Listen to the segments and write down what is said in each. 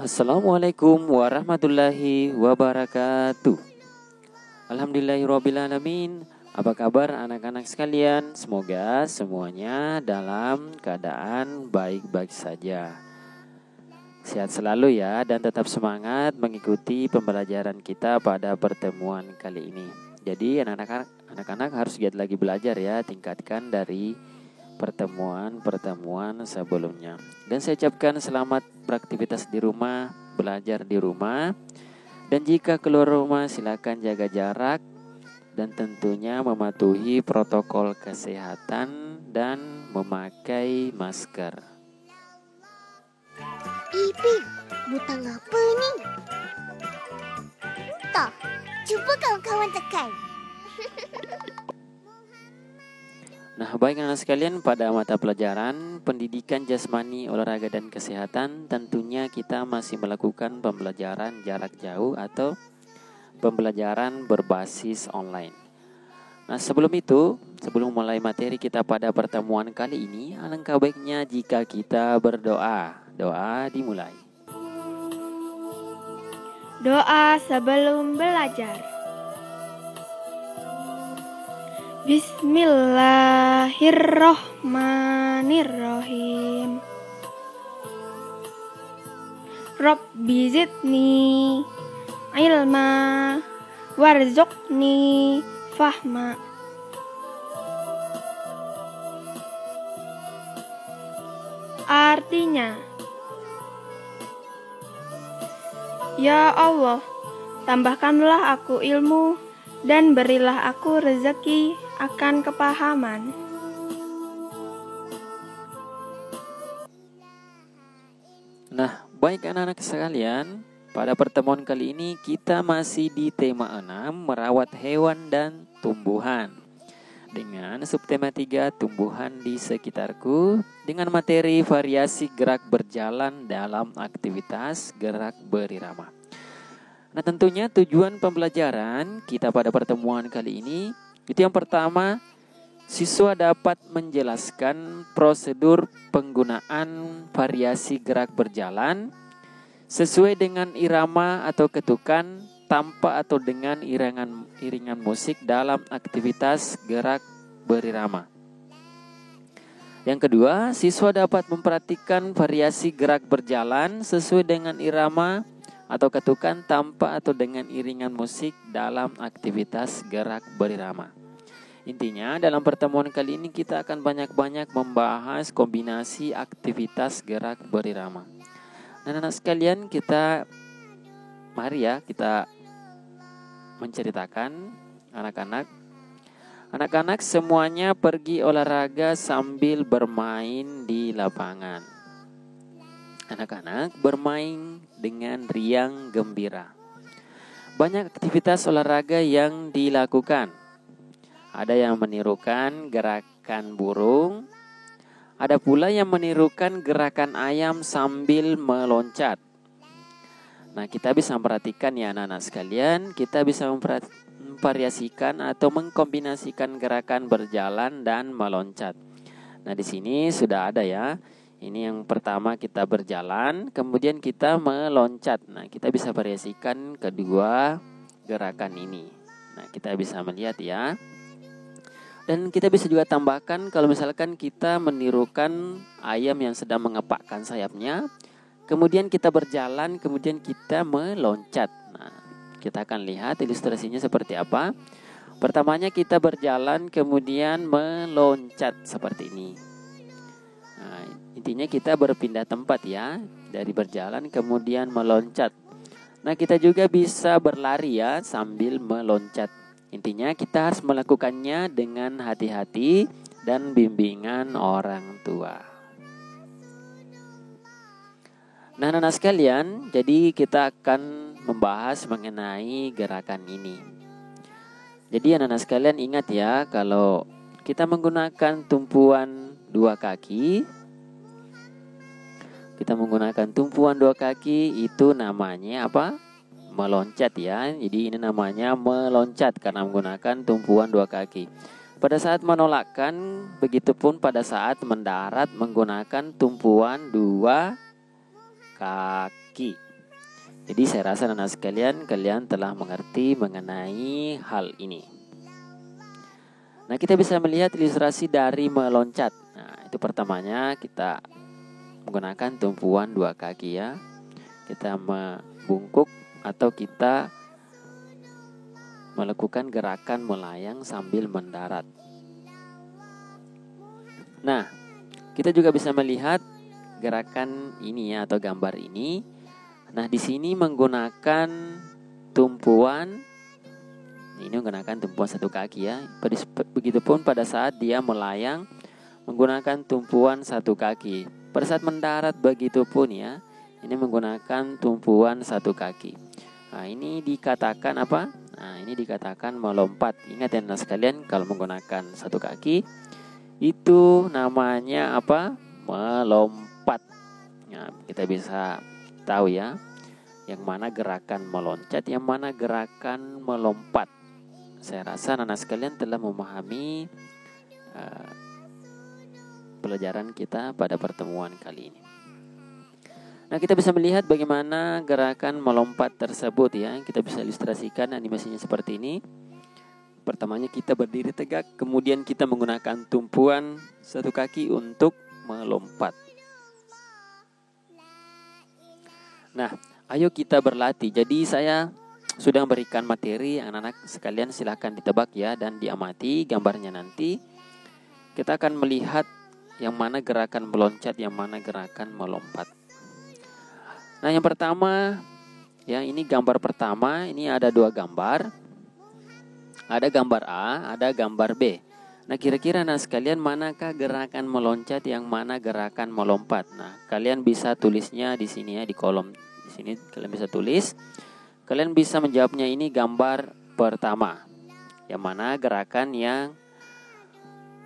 Assalamualaikum warahmatullahi wabarakatuh. Alhamdulillahirrabbilalamin. Apa kabar anak-anak sekalian? Semoga semuanya dalam keadaan baik-baik saja. Sehat selalu ya, dan tetap semangat mengikuti pembelajaran kita pada pertemuan kali ini. Jadi anak-anak harus giat lagi belajar ya, tingkatkan dari pertemuan sebelumnya. Dan saya ucapkan selamat beraktivitas di rumah, belajar di rumah. Dan jika keluar rumah silakan jaga jarak dan tentunya mematuhi protokol kesehatan dan memakai masker. Ipin, butang apa ni? Tak, cuba kawan-kawan tekan. Nah, baik anak sekalian, pada mata pelajaran pendidikan jasmani, olahraga dan kesehatan tentunya kita masih melakukan pembelajaran jarak jauh atau pembelajaran berbasis online. Nah, sebelum mulai materi kita pada pertemuan kali ini, alangkah baiknya jika kita berdoa. Doa dimulai. Doa sebelum belajar. Bismillahirrohmanirrohim. Rabbi zidni ilma warzuqni fahma. Artinya, ya Allah, tambahkanlah aku ilmu dan berilah aku rezeki akan kepahaman. Nah, baik anak-anak sekalian, pada pertemuan kali ini kita masih di tema 6, merawat hewan dan tumbuhan. Dengan subtema 3, tumbuhan di sekitarku, dengan materi variasi gerak berjalan dalam aktivitas gerak berirama. Nah, tentunya tujuan pembelajaran kita pada pertemuan kali ini, itu yang pertama, siswa dapat menjelaskan prosedur penggunaan variasi gerak berjalan sesuai dengan irama atau ketukan tanpa atau dengan iringan musik dalam aktivitas gerak berirama. Yang kedua, siswa dapat memperhatikan variasi gerak berjalan sesuai dengan irama atau ketukan tanpa atau dengan iringan musik dalam aktivitas gerak berirama. Intinya dalam pertemuan kali ini kita akan banyak-banyak membahas kombinasi aktivitas gerak berirama. Nah, anak sekalian, mari ya kita menceritakan anak-anak semuanya pergi olahraga sambil bermain di lapangan. Anak-anak bermain dengan riang gembira. Banyak aktivitas olahraga yang dilakukan. Ada yang menirukan gerakan burung. Ada pula yang menirukan gerakan ayam sambil meloncat. Nah, kita bisa memperhatikan ya anak-anak sekalian, kita bisa memvariasikan atau mengkombinasikan gerakan berjalan dan meloncat. Nah, di sini sudah ada ya. Ini yang pertama kita berjalan, kemudian kita meloncat. Nah, kita bisa variasikan kedua gerakan ini. Nah, kita bisa melihat ya. Dan kita bisa juga tambahkan kalau misalkan kita menirukan ayam yang sedang mengepakkan sayapnya, kemudian kita berjalan, kemudian kita meloncat. Nah, kita akan lihat ilustrasinya seperti apa. Pertamanya kita berjalan, kemudian meloncat seperti ini. Nah, intinya kita berpindah tempat ya, dari berjalan kemudian meloncat. Nah, kita juga bisa berlari ya sambil meloncat. Intinya kita harus melakukannya dengan hati-hati dan bimbingan orang tua. Nah, anak-anak sekalian, jadi kita akan membahas mengenai gerakan ini. Jadi anak-anak sekalian ingat ya, kalau kita menggunakan tumpuan dua kaki, itu namanya apa? Meloncat ya. Jadi ini namanya meloncat karena menggunakan tumpuan dua kaki. Pada saat menolakkan, begitupun pada saat mendarat menggunakan tumpuan dua kaki. Jadi saya rasa anak sekalian, kalian telah mengerti mengenai hal ini. Nah, kita bisa melihat ilustrasi dari meloncat. Nah, itu pertamanya kita menggunakan tumpuan 2 kaki ya. Kita membungkuk atau kita melakukan gerakan melayang sambil mendarat. Nah, kita juga bisa melihat gerakan ini ya, atau gambar ini. Nah, di sini menggunakan tumpuan. Ini menggunakan tumpuan 1 kaki ya. Begitupun pada saat dia melayang menggunakan tumpuan 1 kaki. Pada saat mendarat begitupun ya. Ini menggunakan tumpuan 1 kaki. Nah, ini dikatakan apa? Nah, ini dikatakan melompat. Ingat ya sekalian, kalau menggunakan 1 kaki itu namanya apa? Melompat. Nah, kita bisa tahu ya, yang mana gerakan meloncat, yang mana gerakan melompat. Saya rasa anak sekalian telah memahami pelajaran kita pada pertemuan kali ini. Nah, kita bisa melihat bagaimana gerakan melompat tersebut ya. Kita bisa ilustrasikan animasinya seperti ini. Pertamanya kita berdiri tegak, kemudian kita menggunakan tumpuan 1 kaki untuk melompat. Nah, ayo kita berlatih. Jadi saya sudah memberikan materi, anak-anak sekalian silahkan ditebak ya dan diamati gambarnya nanti. Kita akan melihat yang mana gerakan meloncat, yang mana gerakan melompat. Nah, yang pertama ya, ini gambar pertama, ini ada 2 gambar. Ada gambar A, ada gambar B. Nah, kira-kira anak sekalian manakah gerakan meloncat, yang mana gerakan melompat? Nah, kalian bisa tulisnya di sini ya, di kolom di sini kalian bisa tulis. Kalian bisa menjawabnya, ini gambar pertama. Yang mana gerakan yang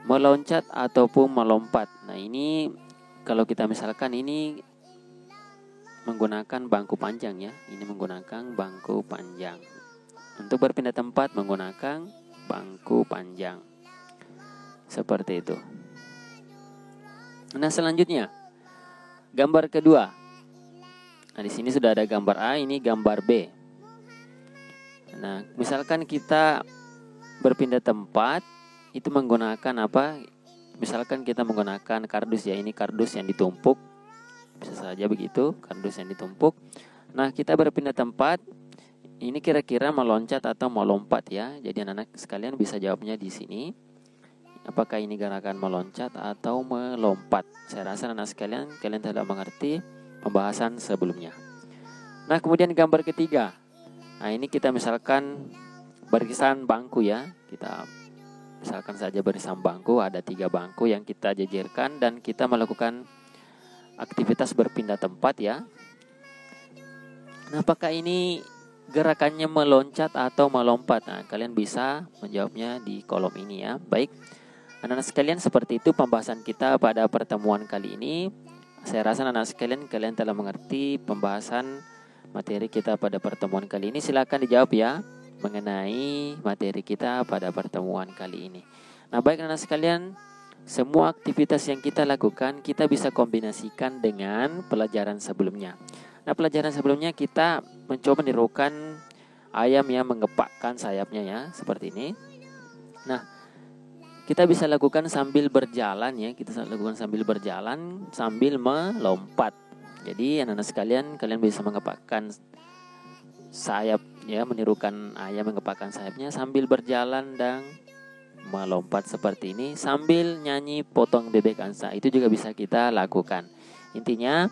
meloncat ataupun melompat. Nah, ini kalau kita misalkan ini menggunakan bangku panjang ya. Ini menggunakan bangku panjang. Untuk berpindah tempat menggunakan bangku panjang. Seperti itu. Nah, selanjutnya gambar kedua. Nah, di sini sudah ada gambar A, ini gambar B. Nah, misalkan kita berpindah tempat itu menggunakan apa? Misalkan kita menggunakan kardus ya, ini kardus yang ditumpuk. Bisa saja begitu, kardus yang ditumpuk. Nah, kita berpindah tempat. Ini kira-kira meloncat atau melompat ya. Jadi anak-anak sekalian bisa jawabnya di sini. Apakah ini gerakan meloncat atau melompat? Saya rasa anak-anak sekalian, kalian telah mengerti pembahasan sebelumnya. Nah, kemudian gambar ketiga. Nah, ini kita misalkan barisan bangku ya. Kita misalkan saja barisan bangku, ada 3 bangku yang kita jejerkan dan kita melakukan aktivitas berpindah tempat ya. Nah, apakah ini gerakannya meloncat atau melompat? Nah, kalian bisa menjawabnya di kolom ini ya. Baik, anak-anak sekalian, seperti itu pembahasan kita pada pertemuan kali ini. Saya rasa anak-anak sekalian, kalian telah mengerti pembahasan materi kita pada pertemuan kali ini. Silakan dijawab ya mengenai materi kita pada pertemuan kali ini. Nah, baik anak-anak sekalian, semua aktivitas yang kita lakukan kita bisa kombinasikan dengan pelajaran sebelumnya. Nah, pelajaran sebelumnya kita mencoba menirukan ayam yang mengepakkan sayapnya ya, seperti ini. Nah, kita bisa lakukan sambil berjalan ya, kita lakukan sambil berjalan sambil melompat. Jadi anak-anak sekalian, kalian bisa mengepakkan sayap ya, menirukan ayam mengepakkan sayapnya sambil berjalan dan melompat seperti ini, sambil nyanyi potong bebek angsa. Itu juga bisa kita lakukan. Intinya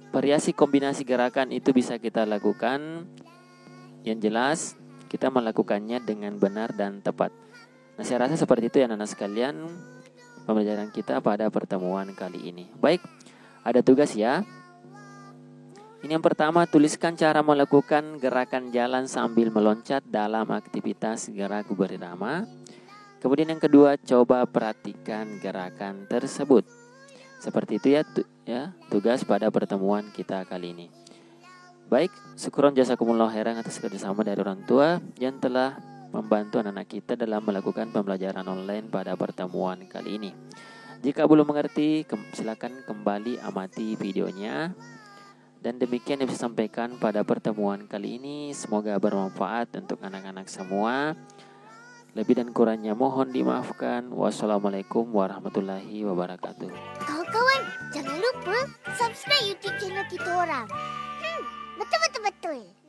variasi kombinasi gerakan itu bisa kita lakukan. Yang jelas kita melakukannya dengan benar dan tepat. Nah, saya rasa seperti itu ya anak-anak sekalian pembelajaran kita pada pertemuan kali ini. Baik, ada tugas ya. Ini yang pertama, tuliskan cara melakukan gerakan jalan sambil meloncat dalam aktivitas gerak berirama. Kemudian yang kedua, coba perhatikan gerakan tersebut. Seperti itu ya tugas pada pertemuan kita kali ini. Baik, syukron jazakumullah khairan atas kerjasama dari orang tua yang telah membantu anak-anak kita dalam melakukan pembelajaran online pada pertemuan kali ini. Jika belum mengerti, silakan kembali amati videonya Dan demikian yang bisa sampaikan pada pertemuan kali ini. Semoga bermanfaat untuk anak-anak semua. Lebih dan kurangnya mohon dimaafkan. Wassalamualaikum warahmatullahi wabarakatuh. Kawan-kawan, jangan lupa subscribe YouTube channel kita orang. Betul-betul-betul.